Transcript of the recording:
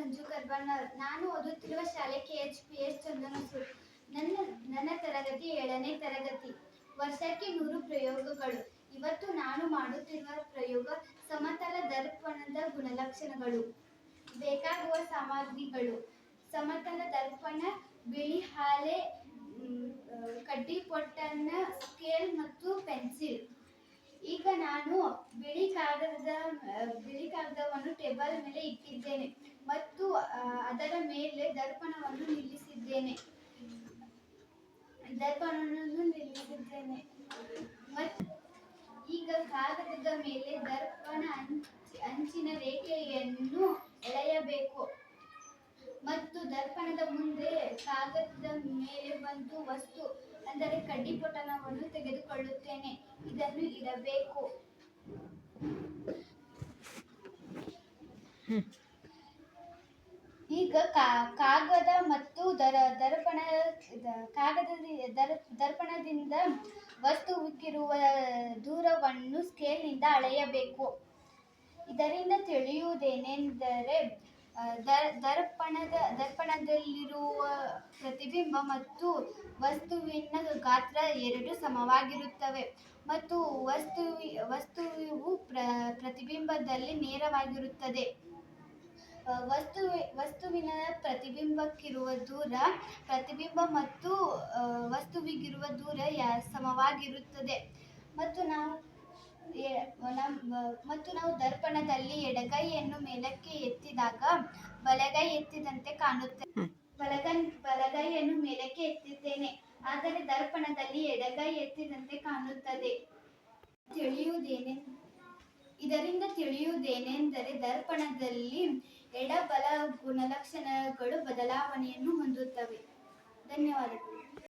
ಸಂಜು ಕರ್ಬಣ್ಣರ್. ನಾನು ಓದುತ್ತಿರುವ ಶಾಲೆ KHPS ಚಂದನಸೂರು. ನನ್ನ ತರಗತಿ 7ನೇ ತರಗತಿ. ವರ್ಷಕ್ಕೆ 100 ಪ್ರಯೋಗಗಳು. ಇವತ್ತು ನಾನು ಮಾಡುತ್ತಿರುವ ಪ್ರಯೋಗ ಸಮತಲ ದರ್ಪಣದ ಗುಣಲಕ್ಷಣಗಳು. ಬೇಕಾಗುವ ಸಾಮಗ್ರಿಗಳು: ಸಮತಲ ದರ್ಪಣ, ಬಿಳಿ ಹಾಳೆ, ಕಡ್ಡಿ ಪೊಟ್ಟಣ, ಸ್ಕೇಲ್ ಮತ್ತು ಪೆನ್ಸಿಲ್. ಈಗ ನಾನು ಬಿಳಿ ಕಾಗದವನ್ನು ಟೇಬಲ್ ಮೇಲೆ ಇಟ್ಟಿದ್ದೇನೆ ಮತ್ತು ಅದರ ಮೇಲೆ ದರ್ಪಣವನ್ನು ನಿಲ್ಲಿಸಿದ್ದೇನೆ. ಈಗ ಕಾಗದದ ಮೇಲೆ ದರ್ಪಣ ಅಂಚಿನ ರೇಖೆಯನ್ನು ಎಳೆಯಬೇಕು ಮತ್ತು ದರ್ಪಣದ ಮುಂದೆ ಕಾಗದದ ಮೇಲೆ ಒಂದು ವಸ್ತು ಅಂದರೆ ಕಡ್ಡಿಪೊಟ್ಟಣವನ್ನು ತೆಗೆದುಕೊಳ್ಳುತ್ತೇನೆ. ಇದನ್ನು ಇಡಬೇಕು. ಈಗ ಕಾಗದ ಮತ್ತು ದರ್ಪಣದಿಂದ ವಸ್ತುವಿಗಿರುವ ದೂರವನ್ನು ಸ್ಕೇಲ್ನಿಂದ ಅಳೆಯಬೇಕು. ಇದರಿಂದ ತಿಳಿಯುವುದೇನೆಂದರೆ ದರ್ಪಣದಲ್ಲಿರುವ ಪ್ರತಿಬಿಂಬ ಮತ್ತು ವಸ್ತುವಿನ ಗಾತ್ರ ಎರಡೂ ಸಮವಾಗಿರುತ್ತವೆ ಮತ್ತು ವಸ್ತುವು ಪ್ರತಿಬಿಂಬದಲ್ಲಿ ನೇರವಾಗಿರುತ್ತದೆ. ವಸ್ತುವಿನ ಪ್ರತಿಬಿಂಬಕ್ಕಿರುವ ದೂರ ಪ್ರತಿಬಿಂಬ ಮತ್ತು ವಸ್ತುವಿಗಿರುವ ದೂರ ಸಮವಾಗಿರುತ್ತದೆ ಮತ್ತು ನಾವು ದರ್ಪಣದಲ್ಲಿ ಎಡಗೈಯನ್ನು ಮೇಲಕ್ಕೆ ಎತ್ತಿದಾಗ ಬಲಗೈ ಎತ್ತಿದಂತೆ ಕಾಣುತ್ತದೆ. ಬಲಗೈಯನ್ನು ಮೇಲಕ್ಕೆ ಎತ್ತಿದ್ದೇನೆ, ಆದರೆ ದರ್ಪಣದಲ್ಲಿ ಎಡಗೈ ಎತ್ತಿದಂತೆ ಕಾಣುತ್ತದೆ. ಇದರಿಂದ ತಿಳಿಯುವುದೇನೆಂದರೆ ದರ್ಪಣದಲ್ಲಿ ಎಡ ಬಲ ಗುಣಲಕ್ಷಣಗಳು ಬದಲಾವಣೆಯನ್ನು ಹೊಂದುತ್ತವೆ. ಧನ್ಯವಾದಗಳು.